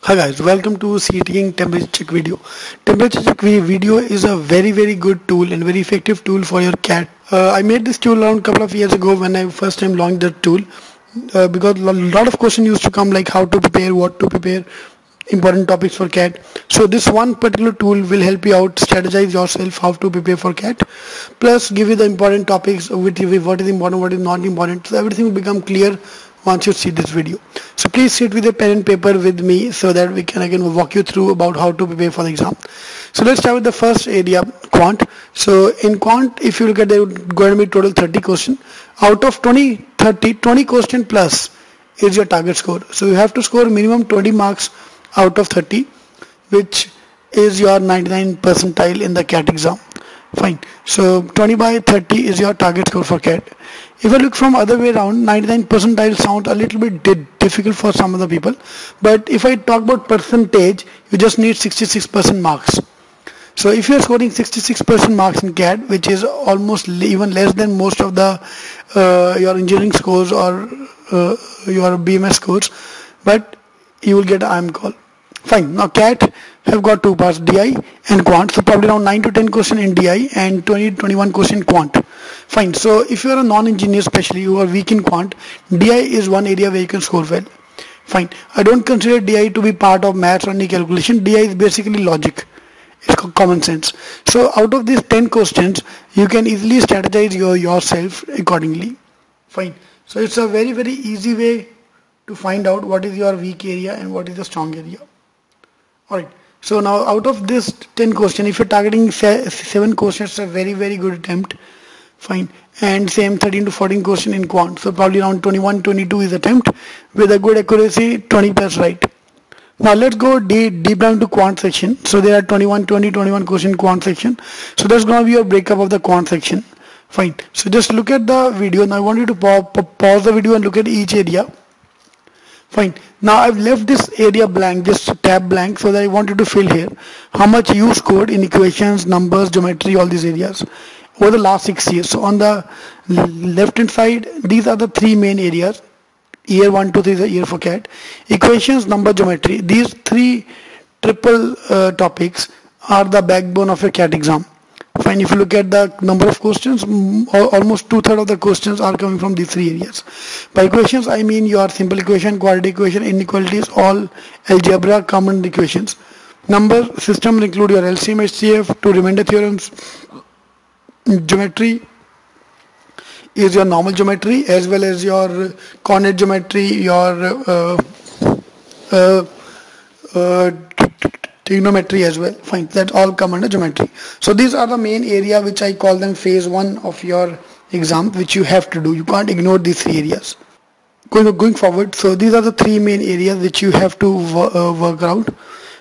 Hi guys, welcome to IIMking temperature check video. Temperature check video is a very good tool and very effective tool for your cat. I made this tool around a couple of years ago when I first time launched the tool because a lot of questions used to come like how to prepare, what to prepare, important topics for cat. So this one particular tool will help you out strategize yourself how to prepare for cat, plus give you the important topics with what is important, what is not important. So everything will become clear once you see this video. So please sit with a pen and paper with me so that I can walk you through about how to prepare for the exam. So let's start with the first area, quant. So in quant, if you look at there going to be total 30 question. Out of 20 question plus is your target score. So you have to score minimum 20 marks out of 30, which is your 99 percentile in the cat exam. Fine. So 20 by 30 is your target score for cat. If I look from other way around, 99 percentile sounds a little bit difficult for some other people. But if I talk about percentage, you just need 66% marks. So if you are scoring 66% marks in CAT, which is almost even less than most of the your engineering scores or your BMS scores, but you will get an IIM call. Fine. Now CAT have got two parts, DI and quant. So probably around 9 to 10 question in DI and 20 to 21 question quant. Fine. So if you are a non-engineer, especially you are weak in quant, DI is one area where you can score well. Fine. I don't consider DI to be part of maths or any calculation. DI is basically logic. It's common sense. So out of these 10 questions, you can easily strategize yourself accordingly. Fine. So it's a very easy way to find out what is your weak area and what is the strong area. Alright, so now out of this 10 question, if you're targeting 7 questions, it's a very good attempt. Fine. And same 13 to 14 question in quant. So probably around 21-22 is attempt with a good accuracy, 20 plus right. Now let's go deep down to quant section. So there are 21 question quant section. So that's going to be your breakup of the quant section. Fine. So just look at the video. Now I want you to pause the video and look at each area. Fine. Now I've left this area blank, this tab blank, so that I want you to fill here how much you scored in equations, numbers, geometry, all these areas over the last 6 years. So on the left hand side, these are the three main areas. Year 1, 2, 3 is a year for cat. Equations, number, geometry. These three triple topics are the backbone of your cat exam. Fine. If you look at the number of questions, almost 2/3 of the questions are coming from these three areas. By equations, I mean your simple equation, quadratic equation, inequalities, all algebra, common equations. Number system will include your LCM, HCF, two remainder theorems. Geometry is your normal geometry as well as your coordinate geometry, your trigonometry as well. Fine, that all come under geometry. So these are the main area which I call them phase 1 of your exam, which you have to do. You can't ignore these three areas. Going forward, so these are the three main areas which you have to work out.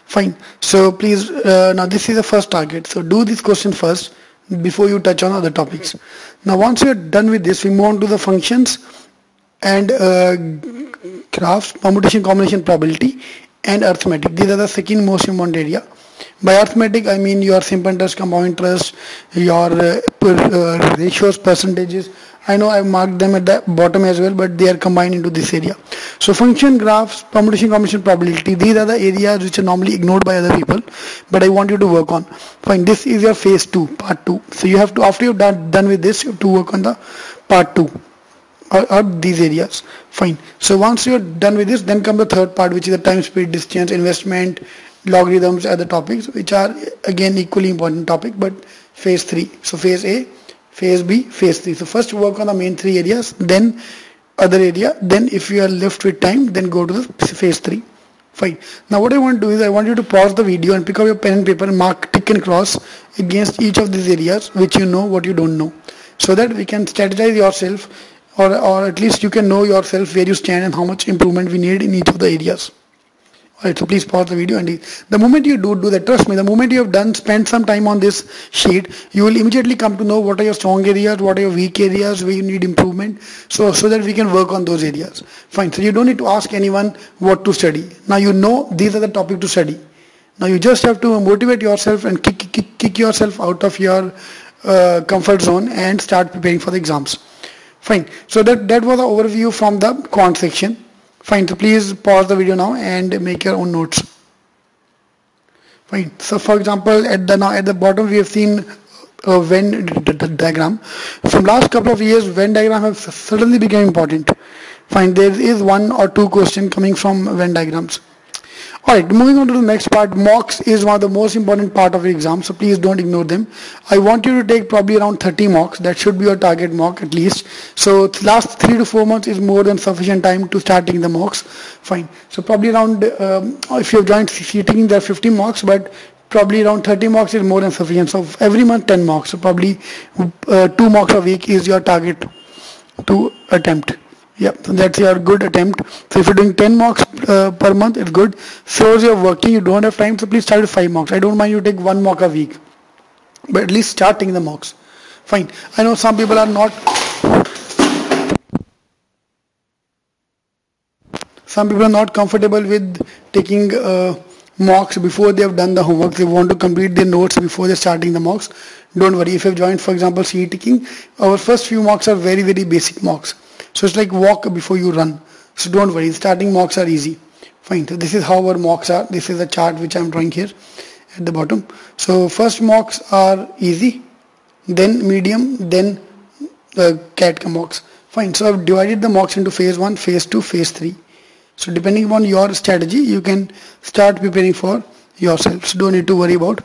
Fine. So please, now this is the first target. So do this question first before you touch on other topics. Now once you're done with this, we move on to the functions and graphs, permutation, combination, probability, and arithmetic. These are the second most important area. By arithmetic, I mean your simple interest, compound interest, your ratios, percentages. I know I marked them at the bottom as well, but they are combined into this area. So function, graphs, permutation, combination, probability. These are the areas which are normally ignored by other people, but I want you to work on. Fine. This is your phase 2, part 2. So you have to, after you're done with this, you have to work on the part 2. Or these areas. Fine. So once you're done with this, then come the third part, which is the time, speed, distance, investment, logarithms, other topics, which are again equally important topic, but phase 3. So phase A, phase B, phase 3. So first work on the main three areas, then other area, then if you are left with time, then go to the phase 3. Fine. Now what I want to do is I want you to pause the video and pick up your pen and paper and mark tick and cross against each of these areas, which you know, what you don't know, so that we can strategize yourself, or at least you can know yourself where you stand and how much improvement we need in each of the areas. Alright, so please pause the video, and the moment you do that, trust me, the moment you have done, spend some time on this sheet, you will immediately come to know what are your strong areas, what are your weak areas, where you need improvement, so that we can work on those areas. Fine, so you don't need to ask anyone what to study. Now you know these are the topics to study. Now you just have to motivate yourself and kick yourself out of your comfort zone and start preparing for the exams. Fine. So that was the overview from the quant section. Fine. So please pause the video now and make your own notes. Fine. So for example, at the bottom we have seen a Venn diagram. From last couple of years, Venn diagram have suddenly become important. Fine. There is one or two question coming from Venn diagrams. Alright, moving on to the next part. Mocks is one of the most important part of the exam, so please don't ignore them. I want you to take probably around 30 mocks. That should be your target mock at least. So last 3 to 4 months is more than sufficient time to start taking the mocks. Fine. So probably around, if you have joined taking there are 50 mocks, but probably around 30 mocks is more than sufficient. So every month 10 mocks. So probably 2 mocks a week is your target to attempt. Yeah, so that's your good attempt. So if you're doing 10 mocks per month, it's good. Suppose you're working, you don't have time, so please start with 5 mocks. I don't mind you take 1 mock a week, but at least start taking the mocks. Fine. I know some people are not comfortable with taking mocks before they have done the homework. They want to complete their notes before they're starting the mocks. Don't worry. If you've joined, for example, IIMking, our first few mocks are very, very basic mocks. So it's like walk before you run. So don't worry, starting mocks are easy. Fine. So this is how our mocks are. This is a chart which I'm drawing here at the bottom. So first mocks are easy, then medium, then CAT mocks. Fine. So I've divided the mocks into phase 1, phase 2, phase 3. So depending upon your strategy, you can start preparing for yourself. So don't need to worry about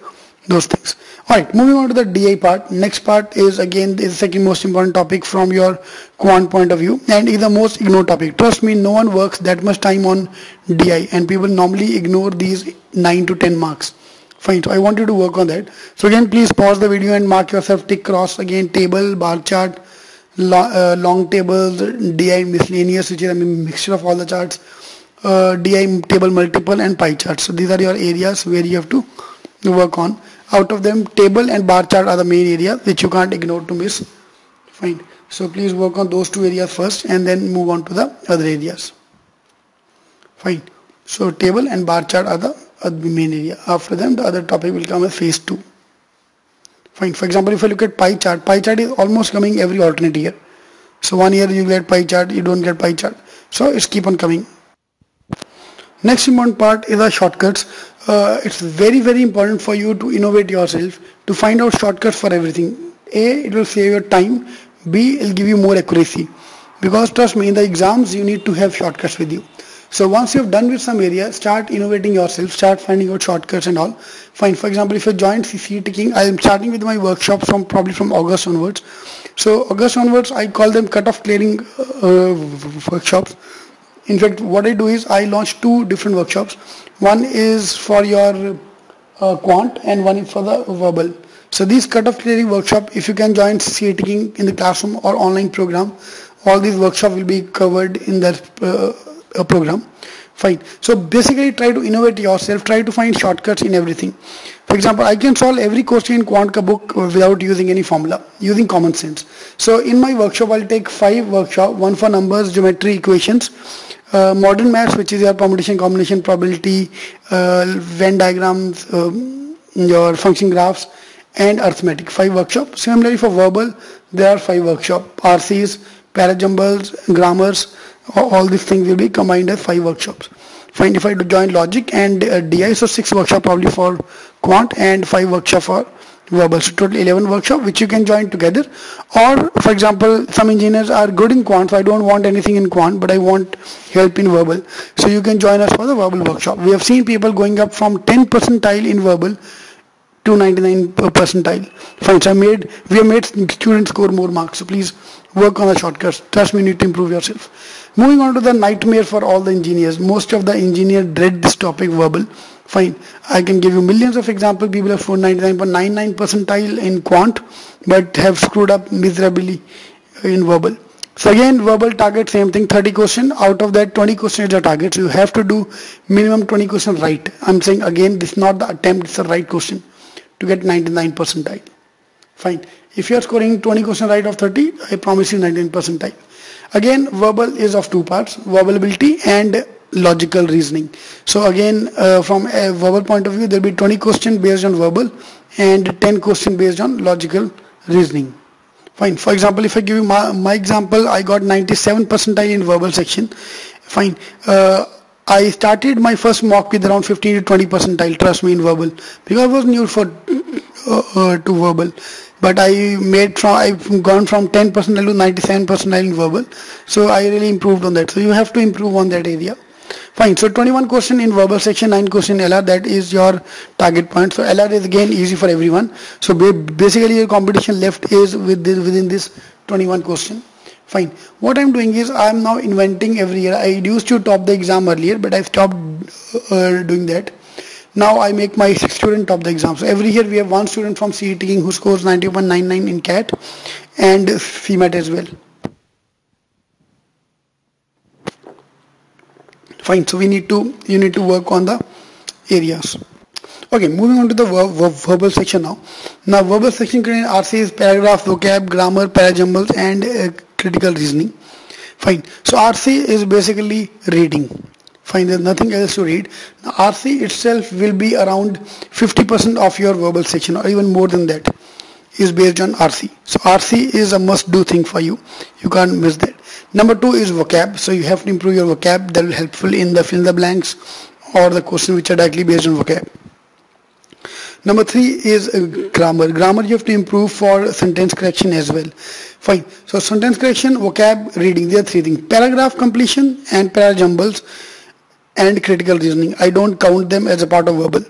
those things. Alright, moving on to the DI part. Next part is again the second most important topic from your quant point of view, and is the most ignored topic. Trust me, no one works that much time on DI, and people normally ignore these 9 to 10 marks. Fine, so I want you to work on that. So again, please pause the video and mark yourself tick cross. Again, table, bar chart, long tables, DI miscellaneous, which is a mixture of all the charts, DI table multiple, and pie charts. So these are your areas where you have to work on. Out of them, table and bar chart are the main area which you can't ignore to miss. Fine. So please work on those 2 areas first and then move on to the other areas. Fine. So table and bar chart are the main area. After them, the other topic will come as phase 2. Fine. For example, if I look at pie chart is almost coming every alternate year. So 1 year you get pie chart, you don't get pie chart. So it's keep on coming. Next important part is the shortcuts. It's very, very important for you to innovate yourself, to find out shortcuts for everything. A, it will save your time. B, it will give you more accuracy. Because trust me, in the exams, you need to have shortcuts with you. So once you've done with some area, start innovating yourself, start finding out shortcuts and all. Fine. For example, if you joined IIMking, I am starting with my workshops probably from August onwards. So August onwards, I call them cut-off clearing workshops. In fact, what I do is I launch 2 different workshops. One is for your quant and one is for the verbal. So these cut-off clearing workshop, if you can join IIMking in the classroom or online program, all these workshops will be covered in that program. Fine. So basically try to innovate yourself, try to find shortcuts in everything. For example, I can solve every question in Quant ka book without using any formula, using common sense. So in my workshop, I'll take 5 workshops, one for numbers, geometry, equations, modern maths, which is your permutation, combination, probability, Venn diagrams, your function graphs, and arithmetic. 5 workshops. Similarly for verbal, there are 5 workshops, RCs, parajumbles, grammars, all these things will be combined as 5 workshops. Fine. If I join logic and DI, so 6 workshops probably for quant and 5 workshops for verbal. So total 11 workshops which you can join together. Or for example, some engineers are good in quant, so I don't want anything in quant, but I want help in verbal. So you can join us for the verbal workshop. We have seen people going up from 10 percentile in verbal to 99 percentile. Fine. So we have made students score more marks. So please work on the shortcuts. Trust me, you need to improve yourself. Moving on to the nightmare for all the engineers. Most of the engineers dread this topic, verbal. Fine. I can give you millions of examples. People have 499.99 percentile in quant, but have screwed up miserably in verbal. So again, verbal target, same thing, 30 questions. Out of that, 20 questions is your target. So you have to do minimum 20 questions right. I'm saying again, this is not the attempt, it's the right question to get 99 percentile. Fine. If you are scoring 20 questions right of 30, I promise you 99 percentile. Again, verbal is of 2 parts, verbal ability and logical reasoning. So again, from a verbal point of view, there will be 20 questions based on verbal and 10 questions based on logical reasoning. Fine. For example, if I give you my example, I got 97 percentile in verbal section. Fine. I started my first mock with around 15 to 20 percentile, trust me, in verbal, because I was new for to verbal. But I've gone from 10 percentile to 97 percentile in verbal. So I really improved on that. So you have to improve on that area. Fine. So 21 question in verbal section, 9 question LR. That is your target point. So LR is again easy for everyone. So basically your competition left is within this 21 question. Fine. What I'm doing is I'm now inventing every year. I used to top the exam earlier, but I've stopped doing that. Now I make my student top the exam. So every year we have one student from IIMking who scores 90.99 in CAT and CMAT as well. Fine. So you need to work on the areas. Okay, moving on to the verbal section now. Now verbal section contains RCs, paragraph, vocab, grammar, parajumbles, and critical reasoning. Fine. So RC is basically reading. Fine, there's nothing else to read. Now RC itself will be around 50% of your verbal section, or even more than that, is based on RC. So RC is a must-do thing for you. You can't miss that. Number 2 is vocab. So you have to improve your vocab. That will be helpful in the fill in the blanks or the question which are directly based on vocab. Number 3 is grammar. Grammar you have to improve for sentence correction as well. Fine. So sentence correction, vocab, reading. There are 3 things. Paragraph completion and parajumbles and critical reasoning. I don't count them as a part of verbal.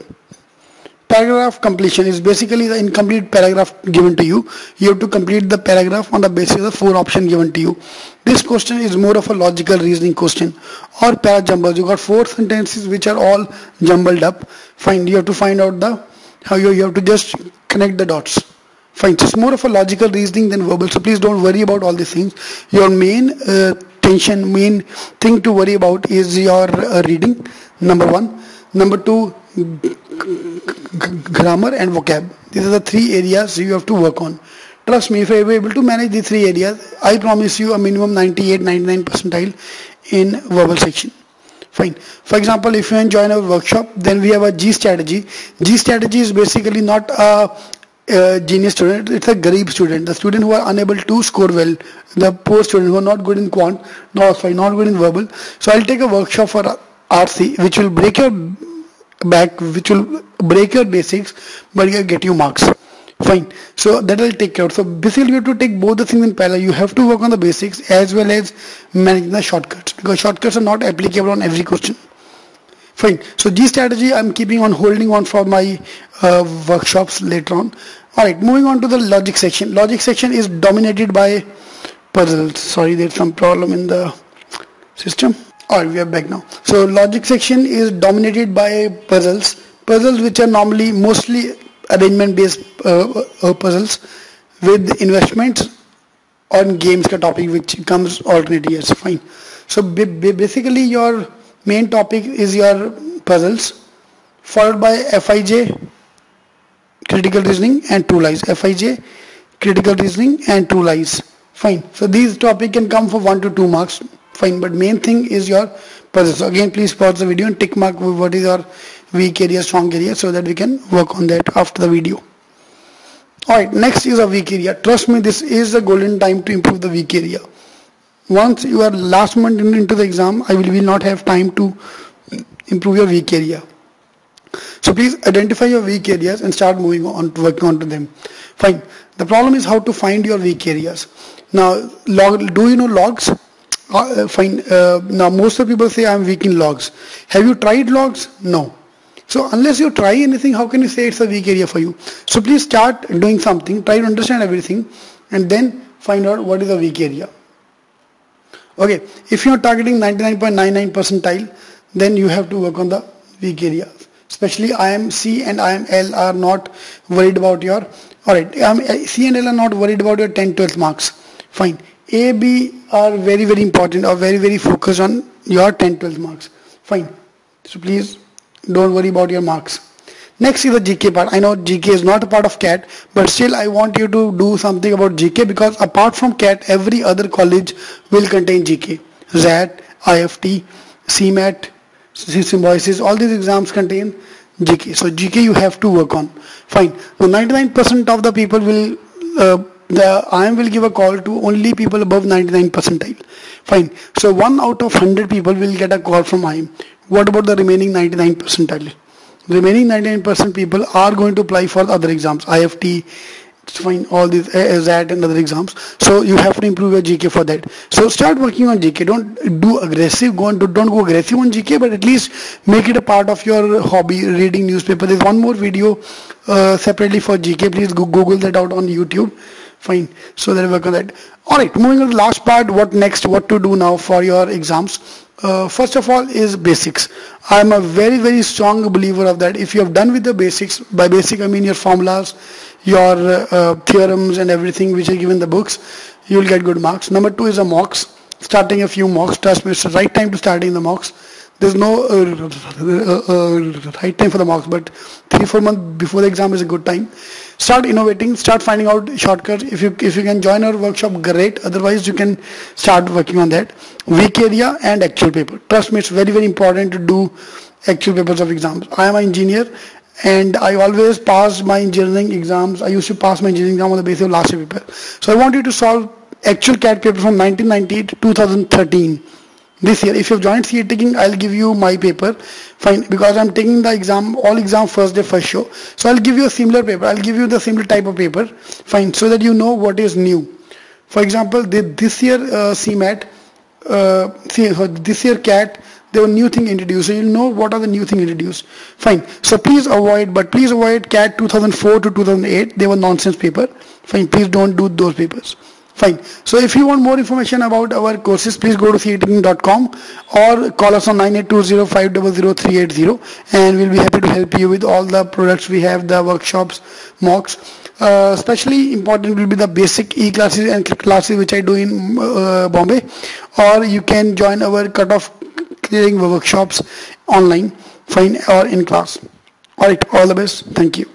Paragraph completion is basically the incomplete paragraph given to you. You have to complete the paragraph on the basis of the 4 options given to you. This question is more of a logical reasoning question. Or parajumbles. You got 4 sentences which are all jumbled up. Fine. You have to find out how you have to just connect the dots. Fine. So it's more of a logical reasoning than verbal. So please don't worry about all these things. Your main main thing to worry about is your reading. Number 1. Number 2, grammar and vocab. These are the 3 areas you have to work on. Trust me, if I were able to manage these 3 areas, I promise you a minimum 98-99 percentile in verbal section. Fine. For example, if you join our workshop, then we have a G strategy. G strategy is basically not a genius student, it's a Garib student, the student who are unable to score well, the poor student who are not good in quant, not good in verbal. So I'll take a workshop for RC, which will break your back, which will break your basics, but get you marks. Fine. So that will take care. So basically you have to take both the things in parallel. You have to work on the basics as well as manage the shortcuts, because shortcuts are not applicable on every question. Fine. So G strategy I'm keeping on holding on for my workshops later on. Alright, moving on to the logic section. Logic section is dominated by puzzles. Sorry, there's some problem in the system. Alright, we are back now. So logic section is dominated by puzzles. Puzzles which are mostly arrangement based puzzles with investments on games ka topic which comes alternate years. Fine. So basically your main topic is your puzzles, followed by FIJ, critical reasoning, and true lies. FIJ, critical reasoning, and true lies. Fine. So these topics can come for 1 to 2 marks. Fine. But main thing is your puzzles. So again, please pause the video and tick mark what is your weak area, strong area, so that we can work on that after the video. Alright, next is a weak area. Trust me, this is the golden time to improve the weak area. Once you are last month into the exam, I will not have time to improve your weak area. So please identify your weak areas and start moving on to working on to them. Fine. The problem is how to find your weak areas. Now, do you know logs? Fine. Now, most of the people say I am weak in logs. Have you tried logs? No. So unless you try anything, how can you say it's a weak area for you? So please start doing something, try to understand everything, and then find out what is a weak area. Okay, if you are targeting 99.99 percentile, then you have to work on the weak area. Especially IIMC and IIML are not worried about your, alright, C and L are not worried about your 10-12 marks. Fine. A, B are very, very important, or very, very focused on your 10-12 marks. Fine. So please don't worry about your marks. Next is the GK part. I know GK is not a part of CAT, but still I want you to do something about GK, because apart from CAT, every other college will contain GK. ZAT, IFT, CMAT, Symbiosis, all these exams contain GK. So GK you have to work on. Fine. So 99% of the people will the IIM will give a call to only people above 99 percentile. Fine. So 1 out of 100 people will get a call from IIM. What about the remaining 99 percentile? The remaining 99% people are going to apply for other exams, IFT, fine, all these ZAT and other exams. So you have to improve your GK for that. So start working on GK. Don't do aggressive. Don't go aggressive on GK, but at least make it a part of your hobby. Reading newspaper. There's one more video separately for GK. Please Google that out on YouTube. Fine. So then work on that. All right. Moving on to the last part. What next? What to do now for your exams? First of all is basics. I am a very strong believer of that. If you have done with the basics, by basic I mean your formulas, your theorems and everything which are given in the books, you will get good marks. Number 2 is a mocks. Starting a few mocks. Trust me, it's the right time to starting the mocks. There's no right time for the mocks, but 3-4 months before the exam is a good time. Start innovating, start finding out shortcuts. If you can join our workshop, great. Otherwise, you can start working on that. Weak area and actual paper. Trust me, it's very important to do actual papers of exams. I am an engineer and I always pass my engineering exams. I used to pass my engineering exam on the basis of last year paper. So I want you to solve actual CAT paper from 1990 to 2013. This year, if you've joined IIMking, I'll give you my paper. Fine, because I'm taking the exam, all exam first day, first show. So I'll give you a similar paper. I'll give you the similar type of paper. Fine, so that you know what is new. For example, this year CMAT, this year CAT, there were new thing introduced. So you'll know what are the new thing introduced. Fine. So please avoid CAT 2004 to 2008. They were nonsense paper. Fine. Please don't do those papers. Fine. So if you want more information about our courses, please go to IIMking.com or call us on 9820500380 and we'll be happy to help you with all the products we have, the workshops, mocks. Especially important will be the basic e-classes and classes which I do in Bombay, or you can join our cutoff clearing workshops online, fine, or in class. Alright, all the best. Thank you.